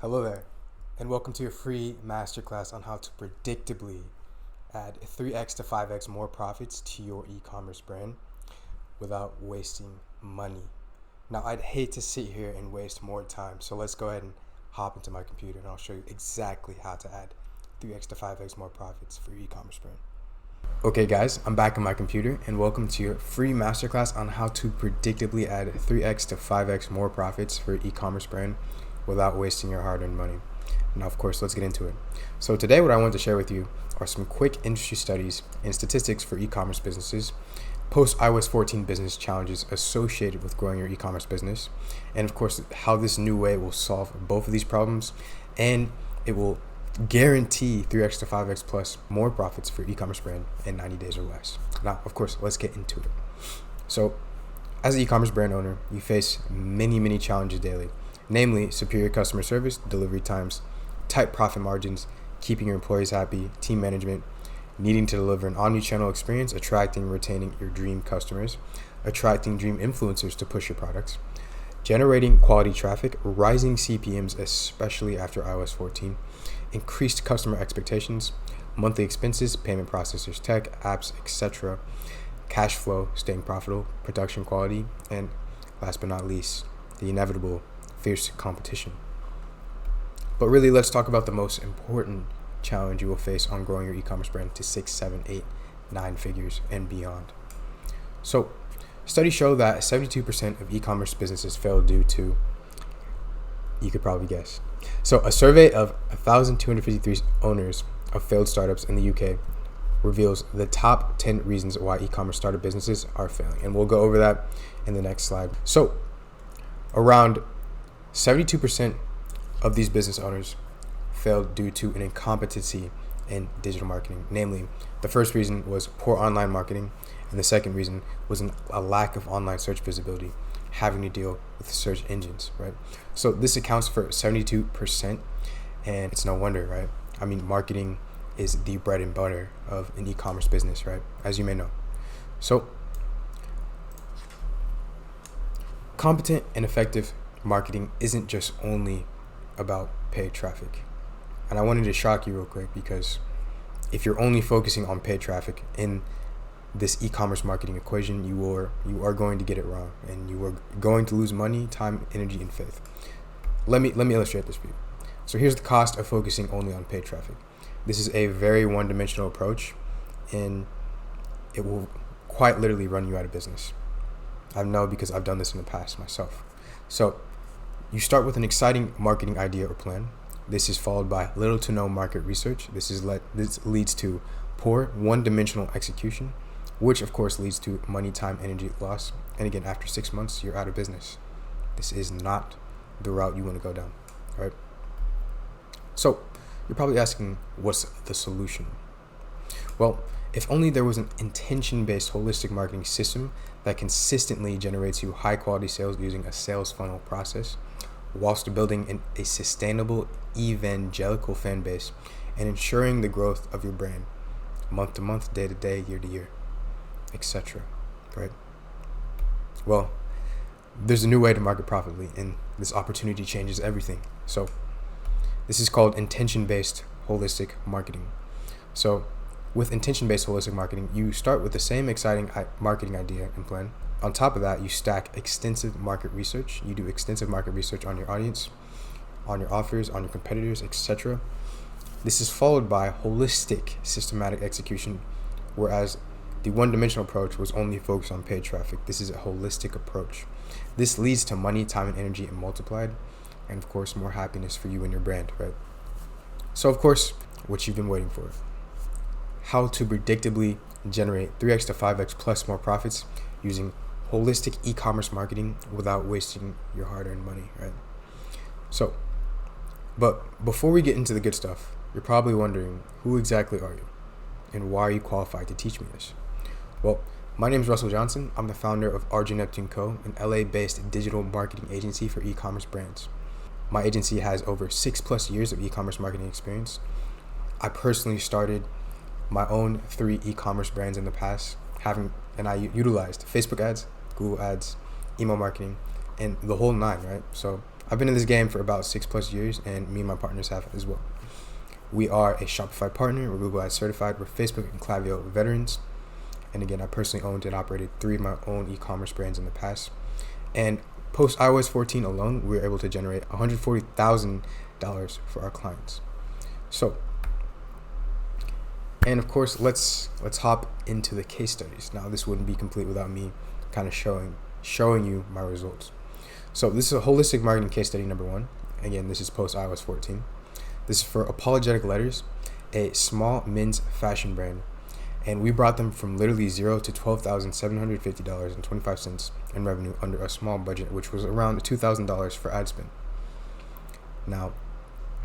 Hello there, and welcome to a free masterclass on how to predictably add 3x to 5x more profits to your e-commerce brand without wasting money. Now, I'd hate to sit here and waste more time, so let's go ahead and hop into my computer and I'll show you exactly how to add 3x to 5x more profits for your e-commerce brand. Okay guys, I'm back on my computer and welcome to your free masterclass on how to predictably add 3x to 5x more profits for your e-commerce brand without wasting your hard-earned money. Now, of course, let's get into it. So today what I want to share with you are some quick industry studies and statistics for e-commerce businesses, post iOS 14 business challenges associated with growing your e-commerce business, and of course, how this new way will solve both of these problems, and it will guarantee 3x to 5x plus more profits for your e-commerce brand in 90 days or less. Now, of course, let's get into it. So as an e-commerce brand owner, you face many challenges daily, namely superior customer service, delivery times, tight profit margins, keeping your employees happy, team management, needing to deliver an omni-channel experience, attracting and retaining your dream customers, attracting dream influencers to push your products, generating quality traffic, rising CPMs, especially after iOS 14, increased customer expectations, monthly expenses, payment processors, tech, apps, etc., cash flow, staying profitable, production quality, and last but not least, the inevitable fierce competition. But really, let's talk about the most important challenge you will face on growing your e-commerce brand to 6, 7, 8, 9 figures and beyond. So studies show that 72% of e-commerce businesses fail due to, you could probably guess. So a survey of 1,253 owners of failed startups in the UK reveals the top 10 reasons why e-commerce startup businesses are failing. And we'll go over that in the next slide. So around 72% of these business owners failed due to an incompetency in digital marketing. Namely, the first reason was poor online marketing, and the second reason was a lack of online search visibility, having to deal with search engines, right? So this accounts for 72%, and it's no wonder, right? I mean, marketing is the bread and butter of an e-commerce business, right? As you may know. So competent and effective marketing isn't just only about paid traffic. And I wanted to shock you real quick, because if you're only focusing on paid traffic in this e-commerce marketing equation, you are going to get it wrong, and you are going to lose money, time, energy, and faith. Let me illustrate this for you. So here's the cost of focusing only on paid traffic. This is a very one-dimensional approach, and it will quite literally run you out of business. I know, because I've done this in the past myself. So you start with an exciting marketing idea or plan. This is followed by little to no market research. This leads to poor one-dimensional execution, which of course leads to money, time, energy loss. And again, after 6 months, you're out of business. This is not the route you want to go down, right? So you're probably asking, what's the solution? Well, if only there was an intention-based holistic marketing system that consistently generates you high-quality sales using a sales funnel process, whilst building a sustainable evangelical fan base and ensuring the growth of your brand month to month, day to day, year to year, etc. Right? Well, there's a new way to market profitably, and this opportunity changes everything. So this is called intention-based holistic marketing. So with intention-based holistic marketing, you start with the same exciting marketing idea and plan. On top of that, you stack extensive market research. You do extensive market research on your audience, on your offers, on your competitors, etc. This is followed by holistic systematic execution, whereas the one-dimensional approach was only focused on paid traffic. This is a holistic approach. This leads to money, time, and energy multiplied, and of course, more happiness for you and your brand, right? So of course, what you've been waiting for. How to predictably generate 3x to 5x plus more profits using holistic e-commerce marketing without wasting your hard-earned money, right? So, but before we get into the good stuff, you're probably wondering, who exactly are you? And why are you qualified to teach me this? Well, my name is Russell Johnson. I'm the founder of RJ Neptune Co., an LA-based digital marketing agency for e-commerce brands. My agency has over 6+ years of e-commerce marketing experience. I personally started my own 3 e-commerce brands in the past, and I utilized Facebook ads, Google ads, email marketing, and the whole 9, right? So I've been in this game for about 6+ years, and me and my partners have as well. We are a Shopify partner. We're Google Ads certified. We're Facebook and Klaviyo veterans. And again, I personally owned and operated 3 of my own e-commerce brands in the past. And post iOS 14 alone, we were able to generate $140,000 for our clients. So, and of course, let's hop into the case studies. Now, this wouldn't be complete without me kind of showing you my results. So this is a holistic marketing case study number 1. Again, this is post iOS 14. This is for Apologetic Letters, a small men's fashion brand. And we brought them from literally $0 to $12,750.25 in revenue under a small budget, which was around $2,000 for ad spend. Now,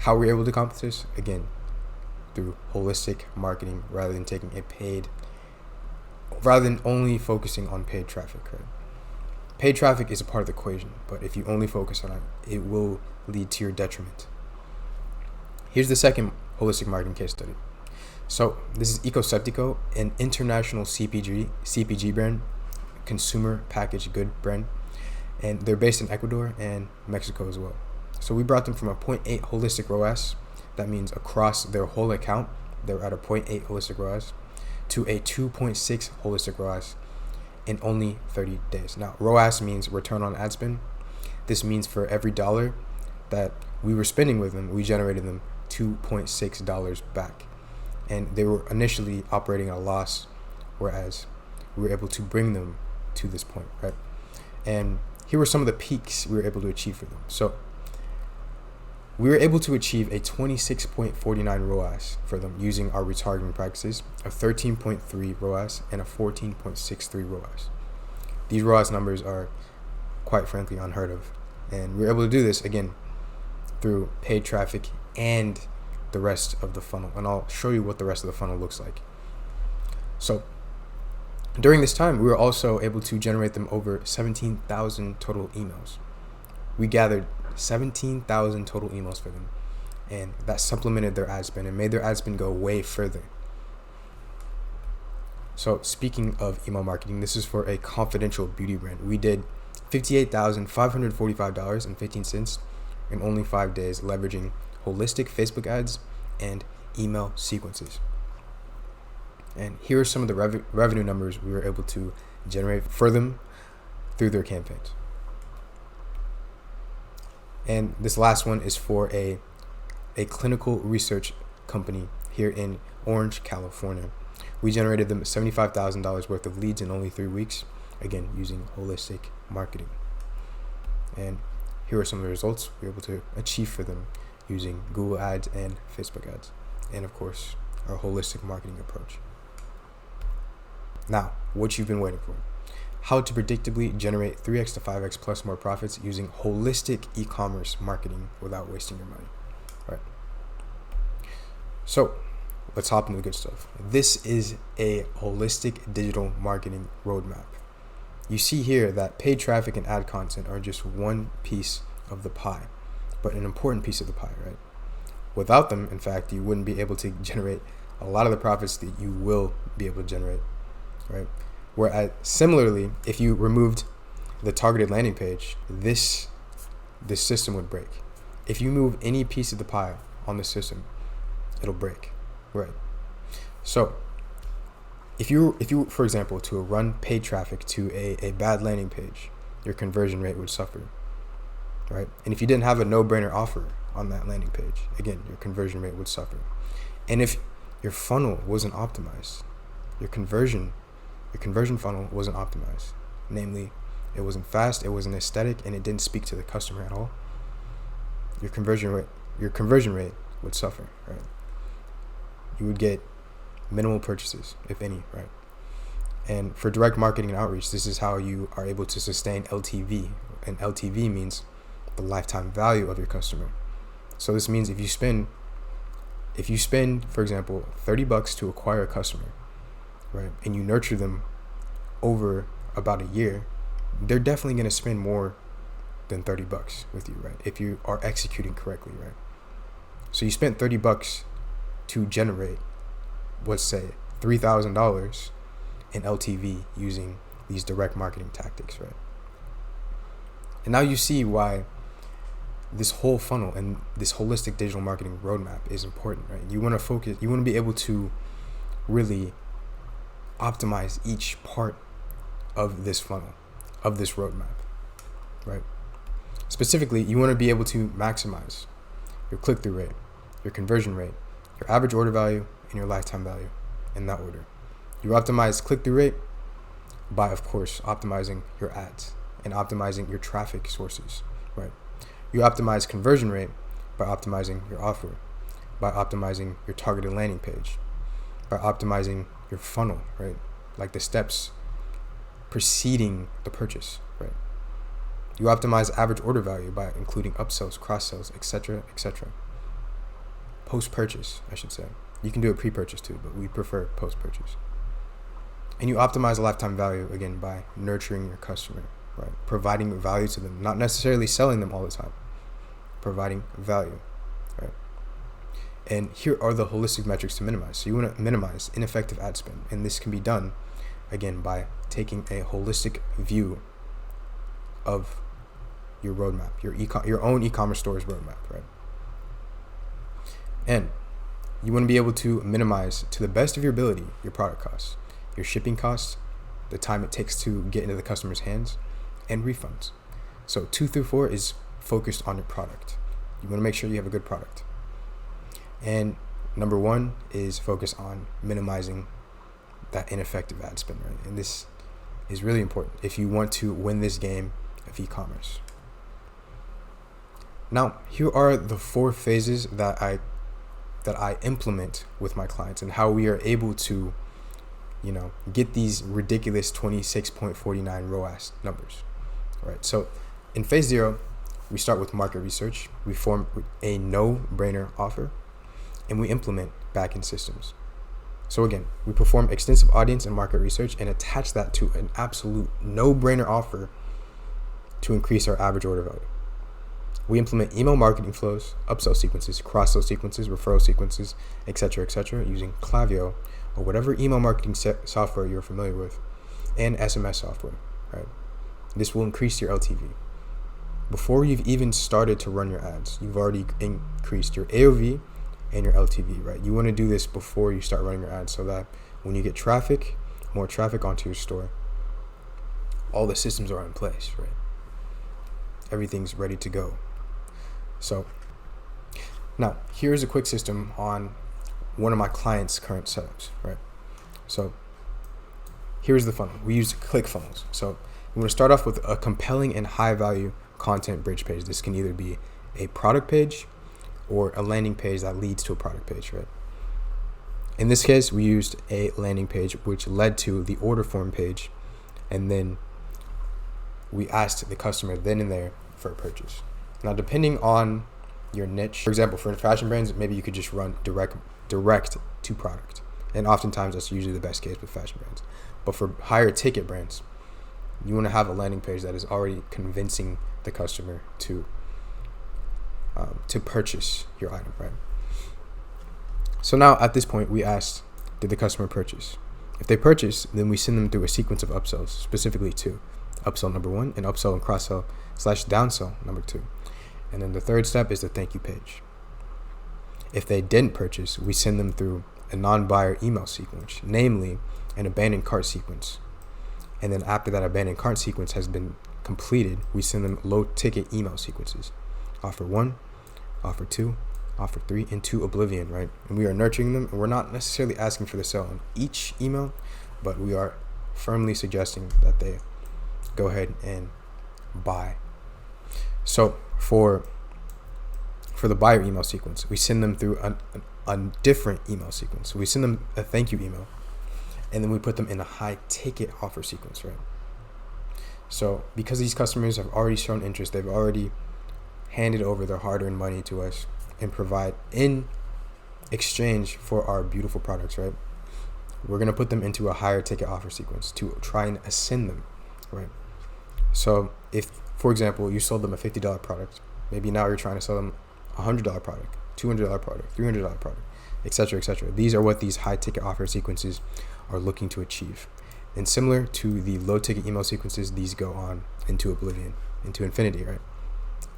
how were we able to accomplish this? Again, through holistic marketing rather than only focusing on paid traffic, right? Paid traffic is a part of the equation, but if you only focus on it, it will lead to your detriment. Here's the second holistic marketing case study. So this is Ecoseptico, an international CPG brand, consumer packaged good brand, and they're based in Ecuador and Mexico as well. So we brought them from a 0.8 holistic ROAS, that means across their whole account, they're at a 0.8 holistic ROAS, to a 2.6 holistic ROAS in only 30 days. Now, ROAS means return on ad spend. This means for every dollar that we were spending with them, we generated them $2.6 back. And they were initially operating at a loss, whereas we were able to bring them to this point, right? And here were some of the peaks we were able to achieve for them. So we were able to achieve a 26.49 ROAS for them using our retargeting practices, a 13.3 ROAS, and a 14.63 ROAS. These ROAS numbers are, quite frankly, unheard of. And we were able to do this, again, through paid traffic and the rest of the funnel. And I'll show you what the rest of the funnel looks like. So during this time, we were also able to generate them over 17,000 total emails. We gathered 17,000 total emails for them, and that supplemented their ad spend and made their ad spend go way further. So speaking of email marketing, this is for a confidential beauty brand. We did $58,545.15 in only 5 days, leveraging holistic Facebook ads and email sequences. And here are some of the revenue numbers we were able to generate for them through their campaigns. And this last one is for a clinical research company here in Orange, California. We generated them $75,000 worth of leads in only 3 weeks, again, using holistic marketing. And here are some of the results we were able to achieve for them using Google Ads and Facebook ads, and of course, our holistic marketing approach. Now, what you've been waiting for. How to predictably generate 3x to 5x plus more profits using holistic e-commerce marketing without wasting your money. Right. So let's hop into the good stuff. This is a holistic digital marketing roadmap. You see here that paid traffic and ad content are just one piece of the pie, but an important piece of the pie, right? Without them, in fact, you wouldn't be able to generate a lot of the profits that you will be able to generate, right? Whereas similarly, if you removed the targeted landing page, this system would break. If you move any piece of the pie on the system, it'll break, right? So if you, for example, to run paid traffic to a bad landing page, your conversion rate would suffer, right? And if you didn't have a no-brainer offer on that landing page, again, your conversion rate would suffer. And if your funnel wasn't optimized, your conversion funnel wasn't optimized. Namely, it wasn't fast, it wasn't aesthetic, and it didn't speak to the customer at all. Your conversion rate would suffer, right? You would get minimal purchases, if any, right? And for direct marketing and outreach, this is how you are able to sustain LTV. And LTV means the lifetime value of your customer. So this means if you spend, for example, $30 to acquire a customer, right, and you nurture them over about a year, they're definitely going to spend more than $30 with you, right? If you are executing correctly, right? So you spent $30 to generate, let's say, $3,000 in LTV using these direct marketing tactics, right? And now you see why this whole funnel and this holistic digital marketing roadmap is important, right? You want to focus, you want to be able to really optimize each part of this funnel, of this roadmap, right? Specifically, you want to be able to maximize your click-through rate, your conversion rate, your average order value, and your lifetime value in that order. You optimize click-through rate by, of course, optimizing your ads and optimizing your traffic sources, right? You optimize conversion rate by optimizing your offer, by optimizing your targeted landing page, by optimizing your funnel, right? Like the steps preceding the purchase, right? You optimize average order value by including upsells, cross-sells, etc., etc. Post-purchase, I should say. You can do a pre-purchase too, but we prefer post-purchase. And you optimize lifetime value, again, by nurturing your customer, right? Providing value to them, not necessarily selling them all the time. Providing value, right? And here are the holistic metrics to minimize. So you want to minimize ineffective ad spend. And this can be done, again, by taking a holistic view of your roadmap, your own e-commerce store's roadmap, right? And you want to be able to minimize, to the best of your ability, your product costs, your shipping costs, the time it takes to get into the customer's hands, and refunds. So 2 through 4 is focused on your product. You want to make sure you have a good product. And number 1 is focus on minimizing that ineffective ad spend, right? And this is really important if you want to win this game of e-commerce. Now, here are the 4 phases that I implement with my clients and how we are able to, get these ridiculous 26.49 ROAS numbers, right? So in phase 0, we start with market research. We form a no-brainer offer, and we implement backend systems. So again, we perform extensive audience and market research and attach that to an absolute no-brainer offer to increase our average order value. We implement email marketing flows, upsell sequences, cross-sell sequences, referral sequences, etc., using Klaviyo or whatever email marketing software you're familiar with, and SMS software, right? This will increase your LTV. Before you've even started to run your ads, you've already increased your AOV and your LTV, right? You want to do this before you start running your ads so that when you get more traffic onto your store, all the systems are in place, right? Everything's ready to go. So now here's a quick system on one of my clients' current setups, right? So here's the funnel. We use ClickFunnels. So we want to start off with a compelling and high value content bridge page. This can either be a product page or a landing page that leads to a product page, right? In this case, we used a landing page which led to the order form page, and then we asked the customer then and there for a purchase. Now, depending on your niche, for example, for fashion brands, maybe you could just run direct to product. And oftentimes that's usually the best case with fashion brands. But for higher ticket brands, you want to have a landing page that is already convincing the customer to purchase your item, right? So now at this point, we asked, did the customer purchase? If they purchase, then we send them through a sequence of upsells, specifically 2. Upsell number 1 and upsell and cross-sell / downsell number 2. And then the third step is the thank you page. If they didn't purchase, we send them through a non-buyer email sequence, namely an abandoned cart sequence. And then after that abandoned cart sequence has been completed, we send them low-ticket email sequences. Offer 1, offer 2, offer 3, into oblivion, right? And we are nurturing them, and we're not necessarily asking for the sale on each email, but we are firmly suggesting that they go ahead and buy. So for the buyer email sequence, we send them through a different email sequence. So we send them a thank you email, and then we put them in a high ticket offer sequence, right? So because these customers have already shown interest, they've already handed over their hard-earned money to us and provide in exchange for our beautiful products, right? We're going to put them into a higher ticket offer sequence to try and ascend them, right? So if, for example, you sold them a $50 product, maybe now you're trying to sell them a $100 product, $200 product, $300 product, etc. These are what these high ticket offer sequences are looking to achieve. And similar to the low ticket email sequences, these go on into oblivion, into infinity, right?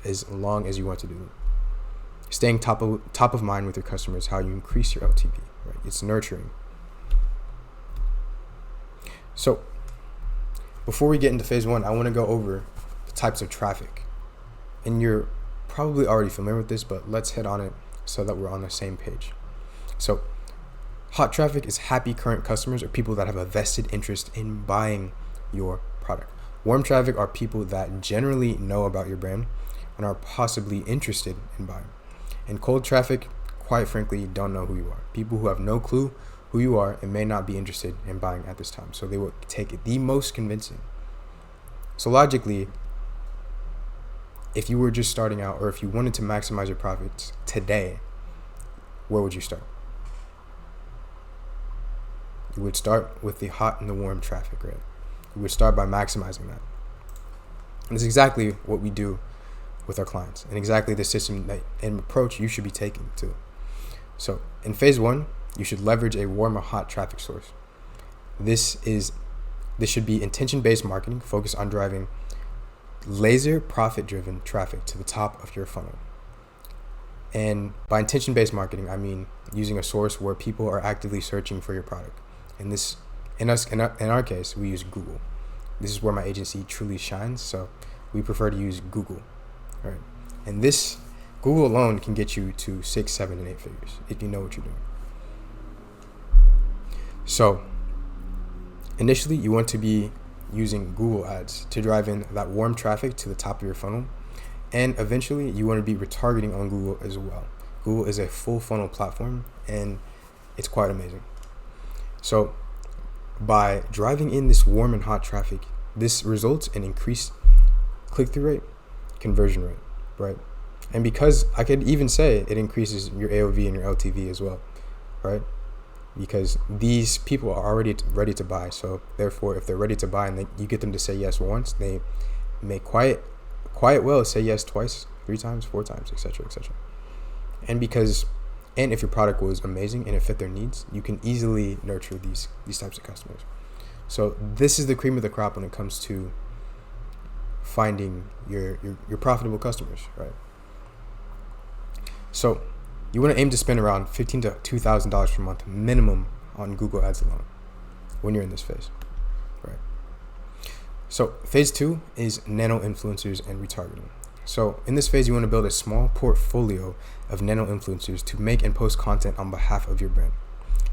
as long as you want to do it. Staying top of mind with your customers, how you increase your LTV, right? It's nurturing. So before we get into phase 1, I want to go over the types of traffic. And you're probably already familiar with this, but let's hit on it so that we're on the same page. So hot traffic is happy current customers or people that have a vested interest in buying your product. Warm traffic are people that generally know about your brand and are possibly interested in buying. And cold traffic, quite frankly, don't know who you are. People who have no clue who you are and may not be interested in buying at this time. So they will take it the most convincing. So logically, if you were just starting out or if you wanted to maximize your profits today, where would you start? You would start with the hot and the warm traffic, right? You would start by maximizing that. And it's exactly what we do with our clients and exactly the system and approach you should be taking too. So in phase 1, you should leverage a warm or hot traffic source. This should be intention-based marketing focused on driving laser profit-driven traffic to the top of your funnel. And by intention-based marketing, I mean using a source where people are actively searching for your product. And in our case, we use Google. This is where my agency truly shines. So we prefer to use Google. Right. And this Google alone can get you to 6, 7, and 8 figures if you know what you're doing. So initially, you want to be using Google ads to drive in that warm traffic to the top of your funnel. And eventually, you want to be retargeting on Google as well. Google is a full funnel platform and it's quite amazing. So by driving in this warm and hot traffic, this results in increased click-through rate, conversion rate, right? And because I could even say it increases your AOV and your LTV as well, right? Because these people are already ready to buy. So therefore, if they're ready to buy and you get them to say yes once, they may quite well say yes twice, 3 times, 4 times, etc., etc. And if your product was amazing and it fit their needs, you can easily nurture these types of customers. So this is the cream of the crop when it comes to finding your profitable customers, right? So you want to aim to spend around $1,500 to $2,000 per month minimum on Google Ads alone when you're in this phase, right? So phase 2 is nano influencers and retargeting. So in this phase, you want to build a small portfolio of nano influencers to make and post content on behalf of your brand.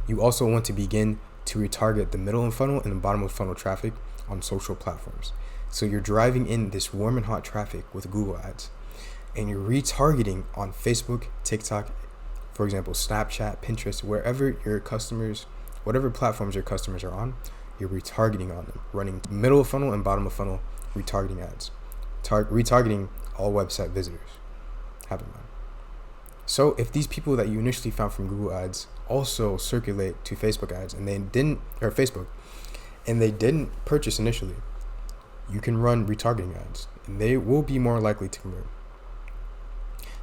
You also want to begin to retarget the middle of funnel and the bottom of funnel traffic on social platforms. So you're driving in this warm and hot traffic with Google Ads, and you're retargeting on Facebook, TikTok, for example, Snapchat, Pinterest, whatever platforms your customers are on, you're retargeting on them, running middle of funnel and bottom of funnel retargeting ads, retargeting all website visitors. Have in mind. So if these people that you initially found from Google Ads also circulate to Facebook ads and they didn't purchase initially, you can run retargeting ads and they will be more likely to convert.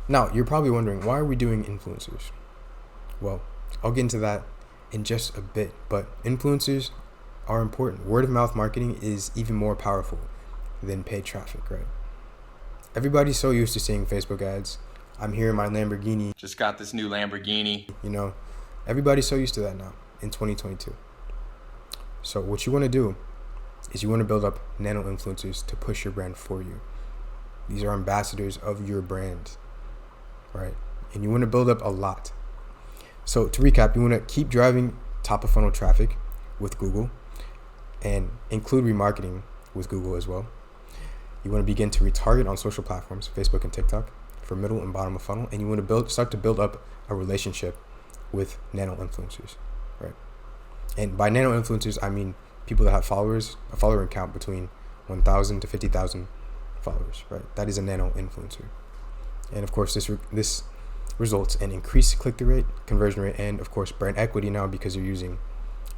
Now, you're probably wondering, why are we doing influencers? Well, I'll get into that in just a bit, but influencers are important. Word of mouth marketing is even more powerful than paid traffic, right? Everybody's so used to seeing Facebook ads. I'm here in my Lamborghini. Just got this new Lamborghini. Everybody's so used to that now in 2022. So what you want to do is you want to build up nano influencers to push your brand for you. These are ambassadors of your brand, right? And you want to build up a lot. So to recap, you want to keep driving top of funnel traffic with Google and include remarketing with Google as well. You want to begin to retarget on social platforms, Facebook and TikTok, for middle and bottom of funnel, and you want to start to build up a relationship with nano influencers, right? And by nano influencers, I mean people that have a follower count between 1,000 to 50,000 followers, right? That is a nano influencer. And of course, this results in increased click-through rate, conversion rate, and of course, brand equity now because you're using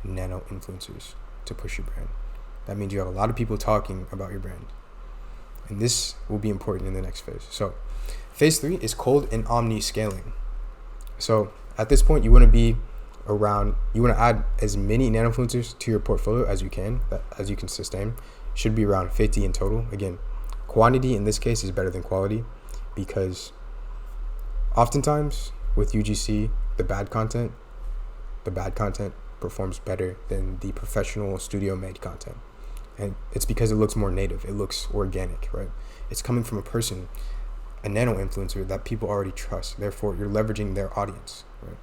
nano influencers to push your brand. That means you have a lot of people talking about your brand. And this will be important in the next phase. So phase 3 is cold and omni scaling. So at this point, you want to add as many nano influencers to your portfolio as you can sustain. Should be around 50 in total. Again, quantity in this case is better than quality. because oftentimes with UGC, the bad content performs better than the professional studio-made content. And it's because it looks more native. It looks organic, right? It's coming from a person, a nano influencer that people already trust. Therefore, you're leveraging their audience, right?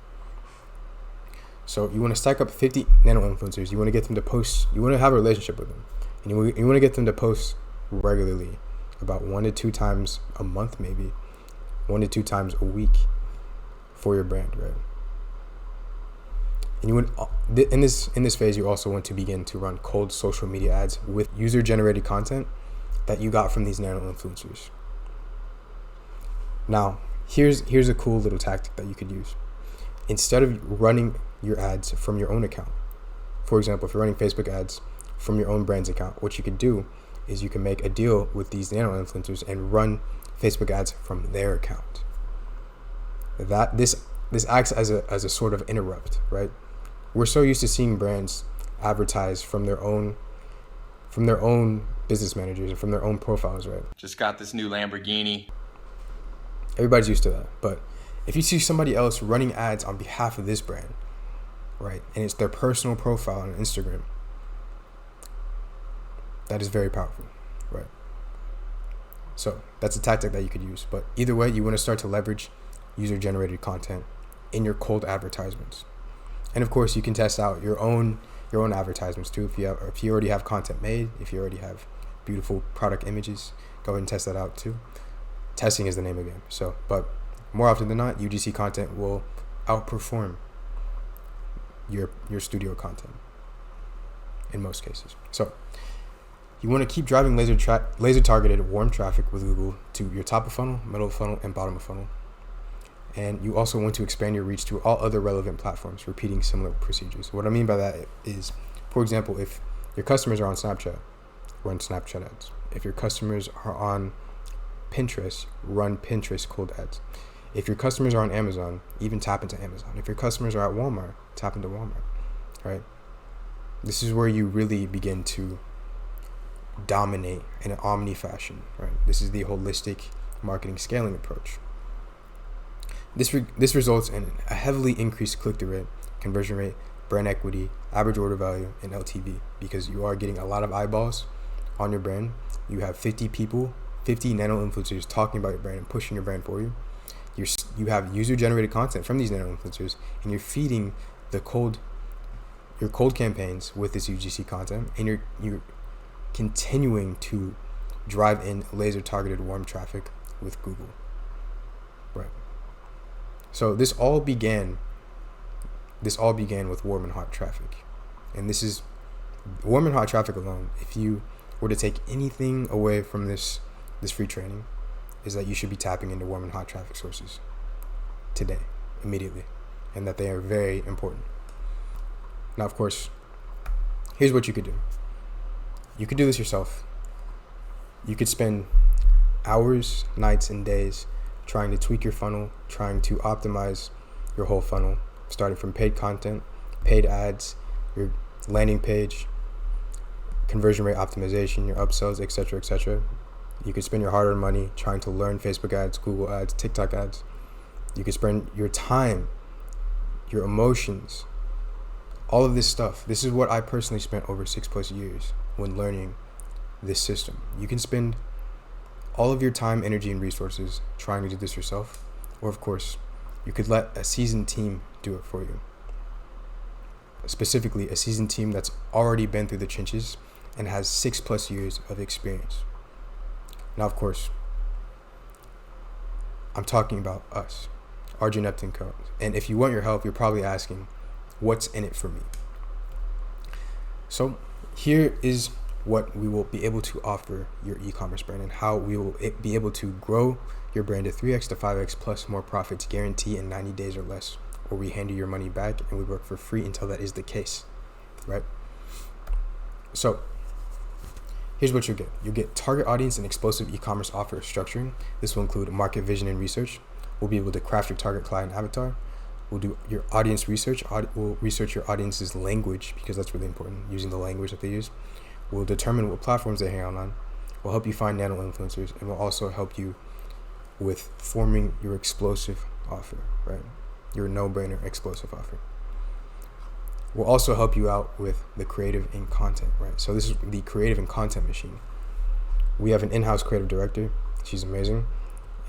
So you want to stack up 50 nano influencers. You want to get them to post. You want to have a relationship with them. And you want to get them to post regularly, about 1 to 2 times a month, maybe 1 to 2 times a week for your brand, right? And you want in this phase, you also want to begin to run cold social media ads with user-generated content that you got from these nano influencers. Now, here's a cool little tactic that you could use. Instead of running your ads from your own account, for example, if you're running Facebook ads from your own brand's account, what you could do is you can make a deal with these nano influencers and run Facebook ads from their account. This acts as a sort of interrupt, right? We're so used to seeing brands advertise from their own business managers and from their own profiles, right? Just got this new Lamborghini. Everybody's used to that. But if you see somebody else running ads on behalf of this brand, right, and it's their personal profile on Instagram, that is very powerful, right? So that's a tactic that you could use. But either way, you want to start to leverage user-generated content in your cold advertisements. And of course, you can test out your own advertisements too. If you already have content made, if you already have beautiful product images, go ahead and test that out too. Testing is the name of the game. So, but more often than not, UGC content will outperform your studio content in most cases. So you want to keep driving laser targeted warm traffic with Google to your top of funnel, middle of funnel, and bottom of funnel. And you also want to expand your reach to all other relevant platforms, repeating similar procedures. What I mean by that is, for example, if your customers are on Snapchat, run Snapchat ads. If your customers are on Pinterest, run Pinterest cold ads. If your customers are on Amazon, even tap into Amazon. If your customers are at Walmart, tap into Walmart, right? This is where you really begin to dominate in an omni fashion, right? This is the holistic marketing scaling approach. This results in a heavily increased click-through rate, conversion rate, brand equity, average order value, and LTV, because you are getting a lot of eyeballs on your brand. You have 50 nano influencers talking about your brand and pushing your brand for you. You have user-generated content from these nano influencers, and you're feeding your cold campaigns with this UGC content, and you're continuing to drive in laser-targeted warm traffic with Google, right? So this all began with warm and hot traffic. And this is warm and hot traffic alone. If you were to take anything away from this free training, is that you should be tapping into warm and hot traffic sources today, immediately, and that they are very important. Now, of course, here's what you could do. You could do this yourself. You could spend hours, nights, and days trying to tweak your funnel, trying to optimize your whole funnel, starting from paid content, paid ads, your landing page, conversion rate optimization, your upsells, etc., etc. You could spend your hard-earned money trying to learn Facebook ads, Google ads, TikTok ads. You could spend your time, your emotions, all of this stuff. This is what I personally spent over 6+ years when learning this system. You can spend all of your time, energy, and resources trying to do this yourself. Or, of course, you could let a seasoned team do it for you. Specifically, a seasoned team that's already been through the trenches and has 6+ years of experience. Now, of course, I'm talking about us, Arjun Epton Co. And if you want your help, you're probably asking, what's in it for me? So here is what we will be able to offer your e-commerce brand and how we will be able to grow your brand to 3x to 5x plus more profits guarantee in 90 days or less, or we hand you your money back and we work for free until that is the case, right? So here's what you'll get. You'll get target audience and explosive e-commerce offer structuring. This will include market vision and research. We'll be able to craft your target client avatar. We'll do your audience research. We'll research your audience's language, because that's really important, using the language that they use. We'll determine what platforms they hang out on. We'll help you find nano influencers, and we'll also help you with forming your explosive offer, right? Your no-brainer explosive offer. We'll also help you out with the creative and content, right? So this is the creative and content machine. We have an in-house creative director. She's amazing,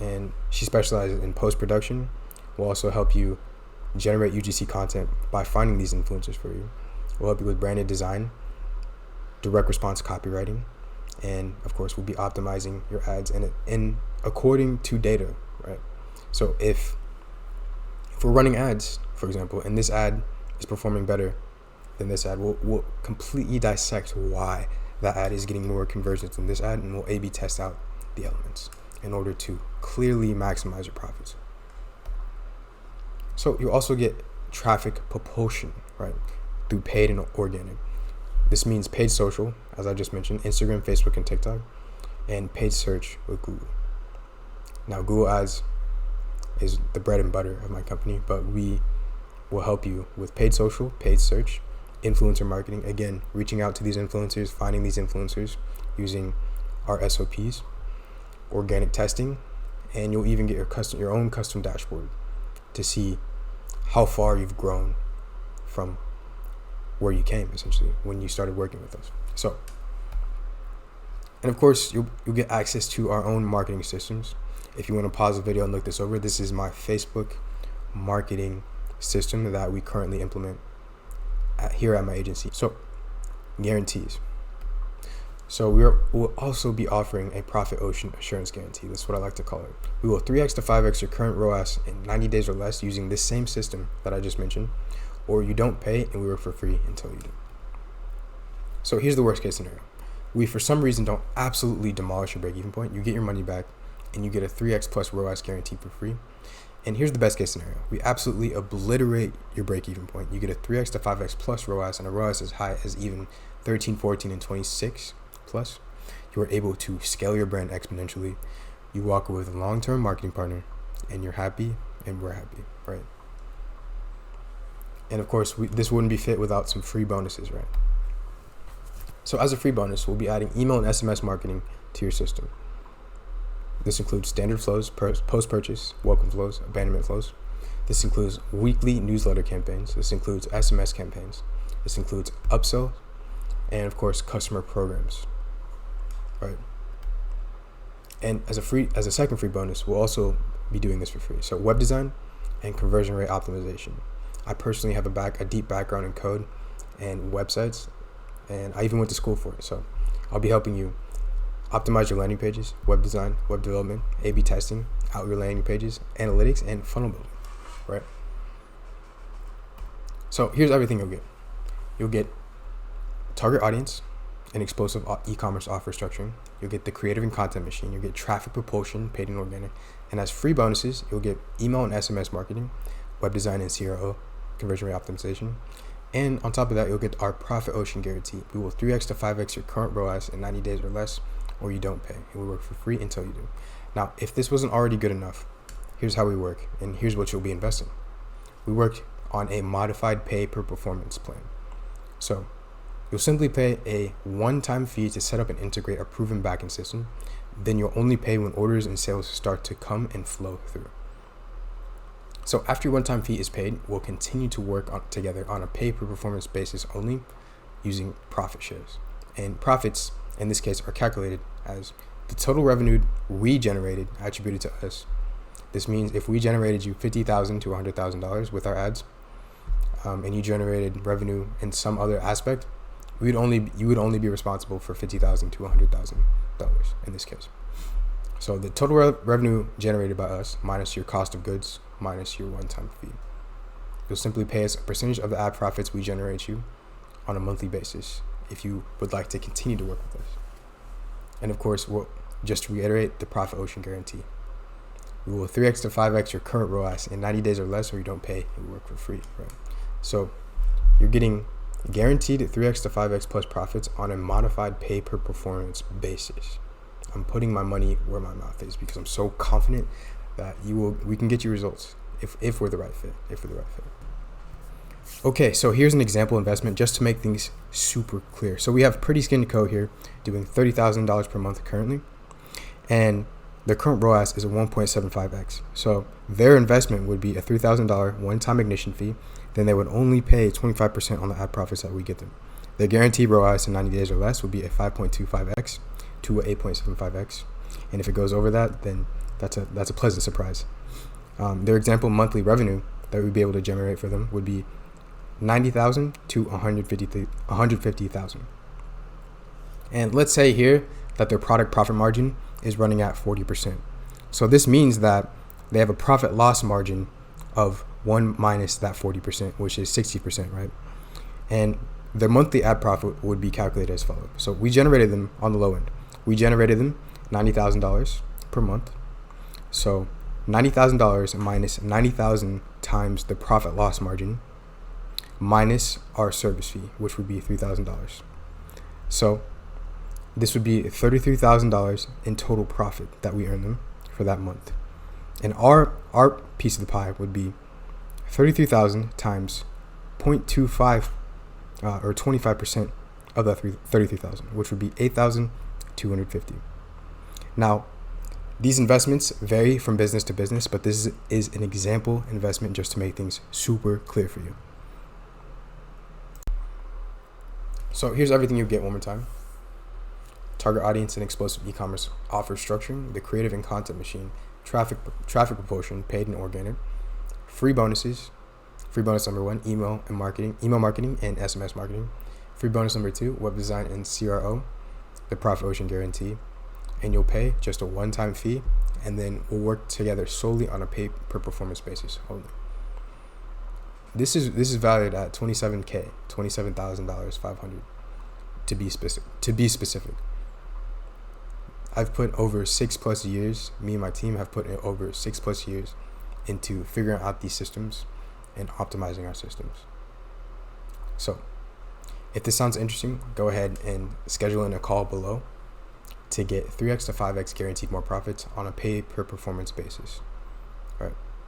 and she specializes in post-production. We'll also help you generate UGC content by finding these influencers for you. We'll help you with branded design, direct response copywriting, and of course, we'll be optimizing your ads in according to data, right? So if we're running ads, for example, and this ad is performing better than this ad, we'll completely dissect why that ad is getting more conversions than this ad, and we'll A/B test out the elements in order to clearly maximize your profits. So you also get traffic propulsion, right, through paid and organic. This means paid social, as I just mentioned, Instagram, Facebook, and TikTok, and paid search with Google. Now, Google Ads is the bread and butter of my company, but we will help you with paid social, paid search, influencer marketing. Again, reaching out to these influencers, finding these influencers using our SOPs, organic testing, and you'll even get your own custom dashboard to see how far you've grown from where you came, essentially, when you started working with us. So, and of course, you'll get access to our own marketing systems. If you want to pause the video and look this over, this is my Facebook marketing system that we currently implement here at my agency. So, guarantees. So we'll also be offering a profit ocean assurance guarantee. That's what I like to call it. We will 3x to 5x your current ROAS in 90 days or less using this same system that I just mentioned, or you don't pay and we work for free until you do. So here's the worst case scenario. We, for some reason, don't absolutely demolish your break-even point. You get your money back and you get a 3x plus ROAS guarantee for free. And here's the best case scenario. We absolutely obliterate your break-even point. You get a 3x to 5x plus ROAS, and a ROAS as high as even 13, 14, and 26 plus. You are able to scale your brand exponentially. You walk away with a long-term marketing partner, and you're happy, and we're happy, right? And of course, this wouldn't be fit without some free bonuses, right? So as a free bonus, we'll be adding email and SMS marketing to your system. This includes standard flows, post-purchase, welcome flows, abandonment flows. This includes weekly newsletter campaigns. This includes SMS campaigns. This includes upsell, and of course, customer programs, right? And as a second free bonus, we'll also be doing this for free. So web design and conversion rate optimization. I personally have a deep background in code and websites, and I even went to school for it. So I'll be helping you optimize your landing pages, web design, web development, A/B testing, out your landing pages, analytics, and funnel building, right? So here's everything you'll get. You'll get target audience and explosive e-commerce offer structuring. You'll get the creative and content machine. You'll get traffic propulsion, paid and organic. And as free bonuses, you'll get email and SMS marketing, web design and CRO, conversion rate optimization. And on top of that, you'll get our profit ocean guarantee. We will 3x to 5x your current ROAS in 90 days or less, or you don't pay. And we work for free until you do. Now, if this wasn't already good enough, here's how we work, and here's what you'll be investing. We work on a modified pay per performance plan. So you'll simply pay a one-time fee to set up and integrate a proven backend system. Then you'll only pay when orders and sales start to come and flow through. So after your one-time fee is paid, we'll continue to work together on a pay per performance basis only using profit shares. And profits, in this case, are calculated as the total revenue we generated attributed to us. This means if we generated you $50,000 to $100,000 with our ads, and you generated revenue in some other aspect, you would only be responsible for $50,000 to $100,000 in this case. So the total revenue generated by us minus your cost of goods minus your one-time fee. You'll simply pay us a percentage of the ad profits we generate you on a monthly basis if you would like to continue to work with us. And of course, we'll just reiterate the profit ocean guarantee. We will 3x to 5x your current ROAS in 90 days or less, or you don't pay and we work for free, right? So you're getting guaranteed 3x to 5x plus profits on a modified pay per performance basis. I'm putting my money where my mouth is because I'm so confident that we can get you results if we're the right fit, Okay, so here's an example investment just to make things super clear. So we have Pretty Skin Co. here doing $30,000 per month currently. And Their current ROAS is a 1.75x. So their investment would be a $3,000 one-time ignition fee. Then they would only pay 25% on the ad profits that we get them. Their guaranteed ROAS in 90 days or less would be a 5.25x to a 8.75x. And if it goes over that, then that's a pleasant surprise. Their example monthly revenue that we'd be able to generate for them would be $90,000 to $150,000. And let's say here that their product profit margin is running at 40%. So this means that they have a profit loss margin of 1 minus that 40%, which is 60%, right? And their monthly ad profit would be calculated as follows. So we generated them on the low end. We generated them $90,000 per month. So $90,000 minus 90,000 times the profit loss margin minus our service fee, which would be $3,000. So this would be $33,000 in total profit that we earn them for that month. And our piece of the pie would be 33,000 times 0.25 or 25% of that 33,000, which would be 8,250. Now, these investments vary from business to business, but this is an example investment just to make things super clear for you. So here's everything you get one more time. Target audience and explosive e-commerce offer structuring, the creative and content machine, traffic propulsion, paid and organic, free bonuses. Free bonus number 1, email marketing and SMS marketing. Free bonus number 2, web design and CRO, the Profit Ocean guarantee. And you'll pay just a one-time fee, and then we'll work together solely on a pay per performance basis only. This is valued at $27,000, $27,500 to be specific. I've put over 6+ years, me and my team have put in over 6+ years into figuring out these systems and optimizing our systems. So if this sounds interesting, go ahead and schedule in a call below to get 3x to 5x guaranteed more profits on a pay per performance basis.